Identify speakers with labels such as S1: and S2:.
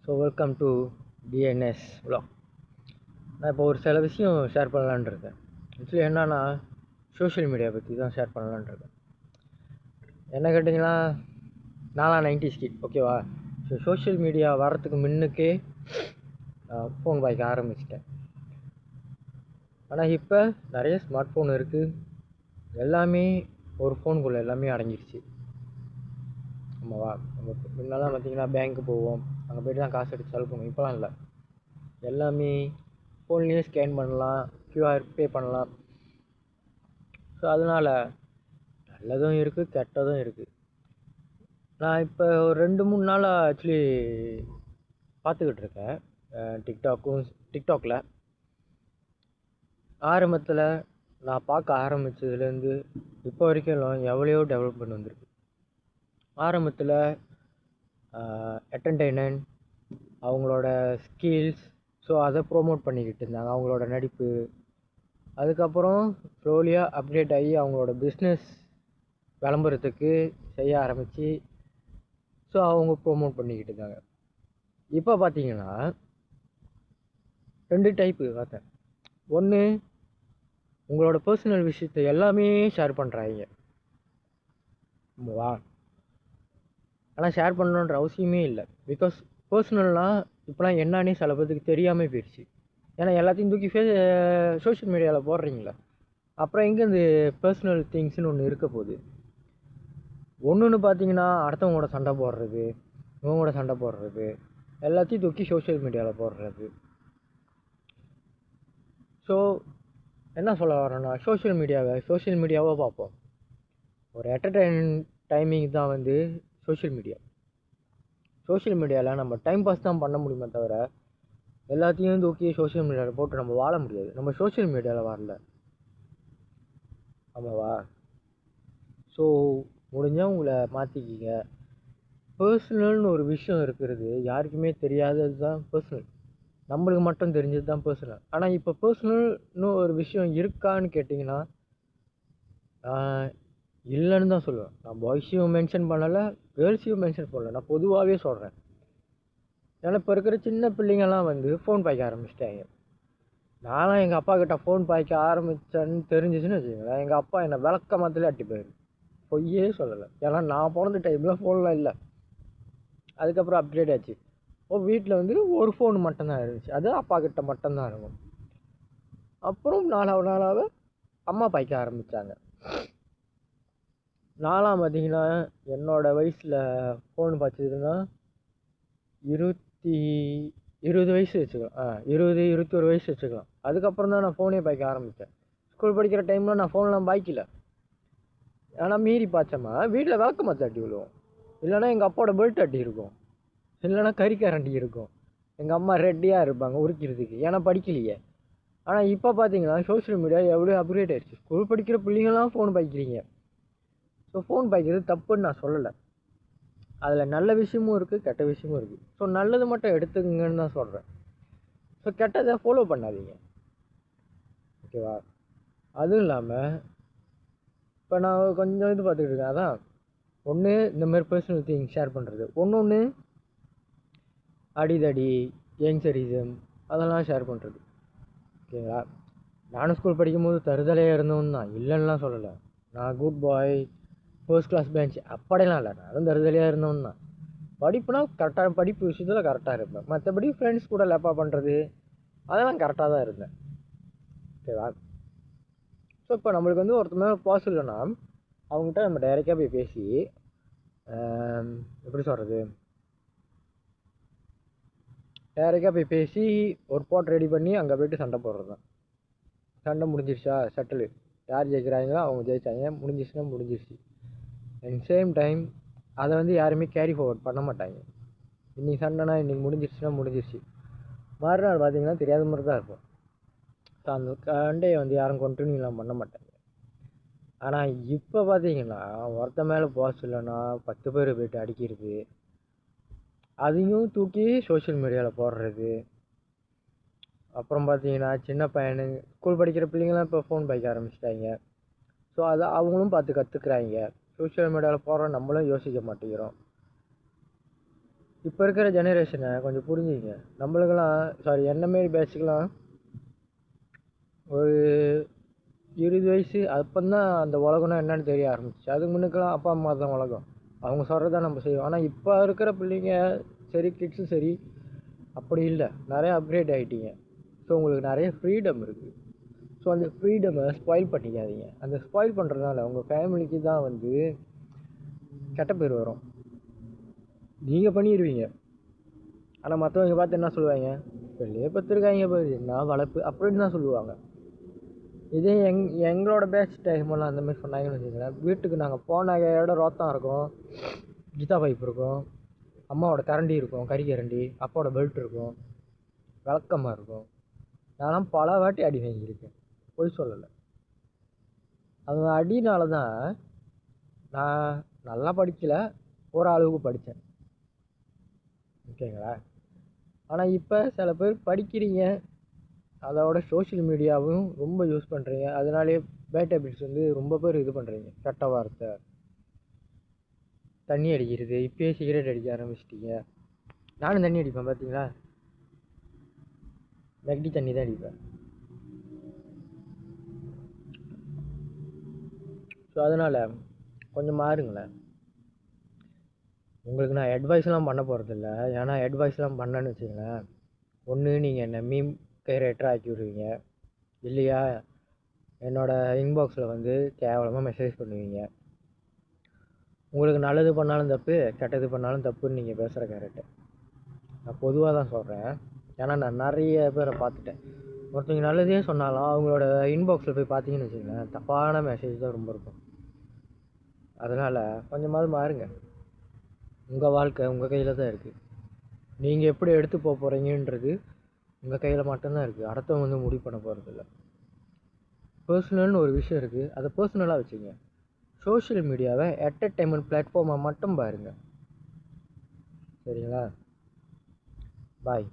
S1: So welcome to DNS vlog. நான் இப்போ ஒரு சில விஷயம் ஷேர் பண்ணலான்னு இருக்கேன். ஆக்சுவலி என்னன்னா சோஷியல் மீடியா பற்றி தான் ஷேர் பண்ணலான்னு இருக்கேன். என்ன கேட்டிங்கன்னா நான்லாம் 90s கிட், ஓகேவா? ஸோ சோஷியல் மீடியா வர்றதுக்கு முன்னுக்கே ஃபோன் பாய்க்க ஆரம்பிச்சிட்டேன். ஆனால் இப்போ நிறைய ஸ்மார்ட் ஃபோன் இருக்குது, எல்லாமே ஒரு ஃபோனுக்குள்ளே எல்லாமே அடங்கிடுச்சு. ஆமாவா? நம்ம முன்னெல்லாம் பார்த்திங்கன்னா பேங்க்கு போவோம், அங்கே போய்ட்டு தான் காசு எடுத்து செலவு பண்ணுவோம். இப்போலாம் இல்லை, எல்லாமே ஃபோன்லேயே ஸ்கேன் பண்ணலாம், கியூஆர் பே பண்ணலாம். ஸோ அதனால் நல்லதும் இருக்குது, கெட்டதும் இருக்குது. நான் இப்போ ஒரு 2-3 நாளாக ஆக்சுவலி பார்த்துக்கிட்டு இருக்கேன் டிக்டாக்கில். ஆரம்பத்தில் நான் பார்க்க ஆரம்பித்ததுலேருந்து இப்போ வரைக்கும் எவ்வளையோ டெவலப்மெண்ட் வந்திருக்கு. ஆரம்பத்தில் என்டர்டெயின்மெண்ட், அவங்களோட ஸ்கில்ஸ், ஸோ அதை ப்ரோமோட் பண்ணிக்கிட்டு இருந்தாங்க, அவங்களோட நடிப்பு. அதுக்கப்புறம் ஸ்லோலியாக அப்டேட் ஆகி அவங்களோட பிஸ்னஸ் விளம்பரத்துக்கு செய்ய ஆரம்பித்து ஸோ அவங்க ப்ரோமோட் பண்ணிக்கிட்டு இருந்தாங்க. இப்போ பார்த்தீங்கன்னா 2 டைப்பு பார்த்தேன். ஒன்று, உங்களோட பர்சனல் விஷயத்தை எல்லாமே ஷேர் பண்ணுறாங்க. வா, ஆனால் ஷேர் பண்ணணுன்ற அவசியமே இல்லை. பிகாஸ் பர்சனல்னால் இப்போலாம் என்னன்னே சில பேருக்கு தெரியாமல் போயிடுச்சு. ஏன்னா எல்லாத்தையும் தூக்கி சோஷியல் மீடியாவில் போடுறீங்களா, அப்புறம் எங்கே இந்த பர்சனல் திங்ஸ்னு ஒன்று இருக்க போகுது. ஒன்று பார்த்தீங்கன்னா அடுத்தவங்களோட சண்டை போடுறது, இவங்களோட சண்டை போடுறது, எல்லாத்தையும் தூக்கி சோஷியல் மீடியாவில் போடுறது. ஸோ என்ன சொல்ல வரேன்னா, சோஷியல் மீடியாவை பார்ப்போம். ஒரு டைமிங் தான் வந்து சோஷியல் மீடியாவில் நம்ம டைம் பாஸ் தான் பண்ண முடியுமே தவிர எல்லாத்தையும் தூக்கி சோஷியல் மீடியாவில் போட்டு நம்ம வாழ முடியாது. நம்ம சோஷியல் மீடியாவில் வாழல, ஆமாவா? ஸோ முடிஞ்சால் உங்களை மாற்றிக்கிங்க. பர்சனல்னு ஒரு விஷயம் இருக்கிறது யாருக்குமே தெரியாதது தான் பர்சனல், நம்மளுக்கு மட்டும் தெரிஞ்சது தான் பர்சனல். ஆனால் இப்போ பர்சனல்னு ஒரு விஷயம் இருக்கான்னு கேட்டிங்கன்னா இல்லைன்னு தான் சொல்லுவேன். நான் பாய்ஸையும் மென்ஷன் பண்ணலை, கேர்ள்ஸையும் மென்ஷன் பண்ணலை, நான் பொதுவாகவே சொல்கிறேன். ஏன்னா இப்போ இருக்கிற சின்ன பிள்ளைங்கள்லாம் வந்து ஃபோன் பாய்க்க ஆரம்பிச்சிட்டாங்க. நான்லாம் எங்கள் அப்பா கிட்ட ஃபோன் பாய்க்க ஆரம்பித்தேன்னு தெரிஞ்சிச்சுன்னு வச்சுக்கோங்களேன், எங்கள் அப்பா என்னை விளக்கமாத்திலே அடிப்பார். பொய்யே சொல்லலை. ஏன்னா நான் பிறந்த டைமில் ஃபோன்லாம் இல்லை. அதுக்கப்புறம் அப்கிரேட் ஆச்சு. வீட்டில் வந்து ஒரு ஃபோன் மட்டும்தான் இருந்துச்சு, அது அப்பா கிட்ட மட்டும்தான் இருக்கும். அப்புறம் நாளாக அம்மா பாய்க்க ஆரம்பித்தாங்க. நான்லாம் பார்த்தீங்கன்னா என்னோடய வயசில் ஃபோன் பார்த்ததுன்னா 20 வயசு வச்சுக்கலாம், 21 வயசு வச்சுக்கலாம். அதுக்கப்புறம் தான் நான் ஃபோனே பாய்க்க ஆரம்பித்தேன். ஸ்கூல் படிக்கிற டைமில் நான் ஃபோன்லாம் பாய்க்கல. ஆனால் மீறி பார்த்தோமா வீட்டில் விளக்க மாற்ற அட்டி விழுவோம், இல்லைனா எங்கள் அப்பாவோட பெல்ட் அட்டி இருக்கும், இல்லைனா கறிக்கரண்டி இருக்கும். எங்கள் அம்மா ரெட்டியாக இருப்பாங்க உரிக்கிறதுக்கு, ஏன்னா படிக்கலையே. ஆனால் இப்போ பார்த்தீங்கன்னா சோஷியல் மீடியா எவ்வளோ அப்கிரேட் ஆகிடுச்சு. ஸ்கூல் படிக்கிற பிள்ளைங்களாம் ஃபோன் பாய்க்கிறீங்க. ஸோ ஃபோன் பாய்க்கிறது தப்புன்னு நான் சொல்லலை. அதில் நல்ல விஷயமும் இருக்குது, கெட்ட விஷயமும் இருக்குது. ஸோ நல்லது மட்டும் எடுத்துக்கங்கன்னு தான் சொல்கிறேன். ஸோ கெட்டதை ஃபாலோ பண்ணாதீங்க, ஓகேவா? அதுவும் இல்லாமல் இப்போ நான் கொஞ்சம் இது பார்த்துக்கிட்டு இருக்கேன். அதான் ஒன்று, இந்த மாதிரி பர்சனல் திங் ஷேர் பண்ணுறது. ஒன்று அடிதடி, யங்ஸரிசம், அதெல்லாம் ஷேர் பண்ணுறது, ஓகேங்களா? நானும் ஸ்கூல் படிக்கும்போது தருதலையாக இருந்தவன் தான், இல்லைன்னுலாம் சொல்லலை. நான் குட் பாய், ஃபர்ஸ்ட் கிளாஸ் பெஞ்ச் அப்படிலாம் இல்லை, நானும் தருதலையாக இருந்தவன் தான். படிப்புனா கரெக்டாக, படிப்பு விஷயத்தில் கரெக்டாக இருப்பேன். மற்றபடி ஃப்ரெண்ட்ஸ் கூட லேப்பா பண்ணுறது அதெல்லாம் கரெக்டாக தான் இருந்தேன், ஓகேவா? ஸோ இப்போ நம்மளுக்கு வந்து ஒருத்தர் மேலே பாஸ் இல்லைன்னா அவங்ககிட்ட நம்ம டைரெக்டாக போய் பேசி, எப்படி சொல்கிறது, டைரெக்டாக போய் பேசி ஒரு போட் ரெடி பண்ணி அங்கே போய்ட்டு சண்டை போடுறது தான். சண்டை முடிஞ்சிருச்சா, செட்டில், யார் ஜெயிக்கிறாங்களோ அவங்க ஜெயிச்சாங்க, முடிஞ்சிச்சுன்னா முடிஞ்சிருச்சு. அண்ட் சேம் டைம் அதை வந்து யாருமே கேரி ஃபார்வர்ட் பண்ண மாட்டாங்க. இன்றைக்கி சண்டைனா இன்றைக்கி முடிஞ்சிருச்சுன்னா முடிஞ்சிருச்சு, மறுநாள் பார்த்தீங்கன்னா தெரியாத மாதிரி தான் இருக்கும். ஸோ அந்த சண்டையை வந்து யாரும் கண்டினியூலாம் பண்ண மாட்டாங்க. ஆனால் இப்போ பார்த்தீங்கன்னா ஒருத்த மேலே பாஸ் இல்லைன்னா 10 பேர் போய்ட்டு அடிக்கிறது, அதையும் தூக்கி சோஷியல் மீடியாவில் போடுறது. அப்புறம் பார்த்தீங்கன்னா சின்ன பையனுங்க, ஸ்கூல் படிக்கிற பிள்ளைங்களாம் இப்போ ஃபோன் பாய்க்க ஆரம்பிச்சிட்டாங்க. ஸோ அதை அவங்களும் பார்த்து கற்றுக்குறாங்க. சோஷியல் மீடியாவில் போடுற நம்மளும் யோசிக்க மாட்டேங்கிறோம். இப்போ இருக்கிற ஜெனரேஷனை கொஞ்சம் புரிஞ்சுங்க. நம்மளுக்கெல்லாம் சாரி என்ன மாரி பேட்சுக்கெலாம் ஒரு 20 வயசு அப்போந்தான் அந்த உலகம்னா என்னன்னு தெரிய ஆரம்பிச்சு. அதுக்கு முன்னுக்கெல்லாம் அப்பா அம்மா தான் உலகம், அவங்க சொல்கிறத நம்ம செய்வோம். ஆனால் இப்போ இருக்கிற பிள்ளைங்க சரி, கிட்ஸும் சரி, அப்படி இல்லை. நிறையா அப்கிரேட் ஆகிட்டீங்க. ஸோ உங்களுக்கு நிறைய ஃப்ரீடம் இருக்குது. ஸோ அந்த ஃப்ரீடமை ஸ்பாயில் பண்ணிக்காதீங்க. அந்த ஸ்பாயில் பண்ணுறதுனால உங்கள் ஃபேமிலிக்கு தான் வந்து கெட்ட பேர் வரும். நீங்கள் பண்ணிடுவீங்க, ஆனால் மற்றவங்க பார்த்து என்ன சொல்லுவாங்க, வெளியே பத்திருக்காங்க பாரு என்ன வளர்ப்பு அப்படின்னு தான் சொல்லுவாங்க. இதே எங்களோட பேட்ச் டைமெல்லாம் அந்த மாதிரி சொன்னாங்கன்னு வச்சுக்கோங்களேன், வீட்டுக்கு நாங்கள் போன இடம் ரோத்தம் இருக்கும், கீதா பைப் இருக்கும், அம்மாவோட கரண்டி இருக்கும், கறி கரண்டி, அப்பாவோட பெல்ட் இருக்கும், விளக்கமாக இருக்கும். நான்லாம் பல வாட்டி அடி வாங்கியிருக்கேன், பொய் சொல்லலை. அந்த அடினால தான் நான் நல்லா படிக்கலை, ஒரு அளவுக்கு படித்தேன், ஓகேங்களா. ஆனால் இப்போ சில பேர் படிக்கிறீங்க, அதோட சோஷியல் மீடியாவும் ரொம்ப யூஸ் பண்ணுறீங்க, அதனாலே பேட் ஹேபிட்ஸ் வந்து ரொம்ப பேர் இது பண்ணுறீங்க. கெட்ட வார்த்தை, தண்ணி அடிக்கிறது, இப்போயே சிகரெட் அடிக்க ஆரம்பிச்சிட்டிங்க. நானும் தண்ணி அடிப்பேன் பார்த்தீங்களா, மெக்டி தண்ணி தான் அடிப்பேன். ஸோ அதனால் கொஞ்சம் மாறுங்களேன். உங்களுக்கு நான் அட்வைஸ்லாம் பண்ண போகிறதில்ல, ஏன்னா அட்வைஸ்லாம் பண்ணேன்னு வச்சுங்களேன், ஒன்று நீங்கள் என்னை மீம் கிரியேட்டராக ஆக்கி விடுவீங்க, இல்லையா என்னோடய இன்பாக்ஸில் வந்து கேவலமாக மெசேஜ் பண்ணுவீங்க. உங்களுக்கு நல்லது பண்ணாலும் தப்பு, கெட்டது பண்ணாலும் தப்புன்னு நீங்கள் பேசுகிற கேரக்டர். நான் பொதுவாக தான் சொல்கிறேன், ஏன்னா நான் நிறைய பேரை பார்த்துட்டேன். ஒருத்தவங்க நல்லதே சொன்னாலும் அவங்களோட இன்பாக்ஸில் போய் பார்த்தீங்கன்னு வச்சுங்களேன், தப்பான மெசேஜ் தான் ரொம்ப இருக்கும். அதனால் கொஞ்சமாவது மாறுங்க. உங்கள் வாழ்க்கை உங்கள் கையில் தான் இருக்குது. நீங்கள் எப்படி எடுத்து போக போகிறீங்கன்றது உங்கள் கையில் மட்டும்தான் இருக்குது. அடுத்தவங்க வந்து முடிவு பண்ண போகிறதில்ல. பர்சனல்னு ஒரு விஷயம் இருக்குது, அதை பர்சனலாக வச்சுங்க. சோஷியல் மீடியாவை என்டர்டெயின்மெண்ட் பிளாட்ஃபார்மாக மட்டும் பாருங்கள், சரிங்களா. பாய்.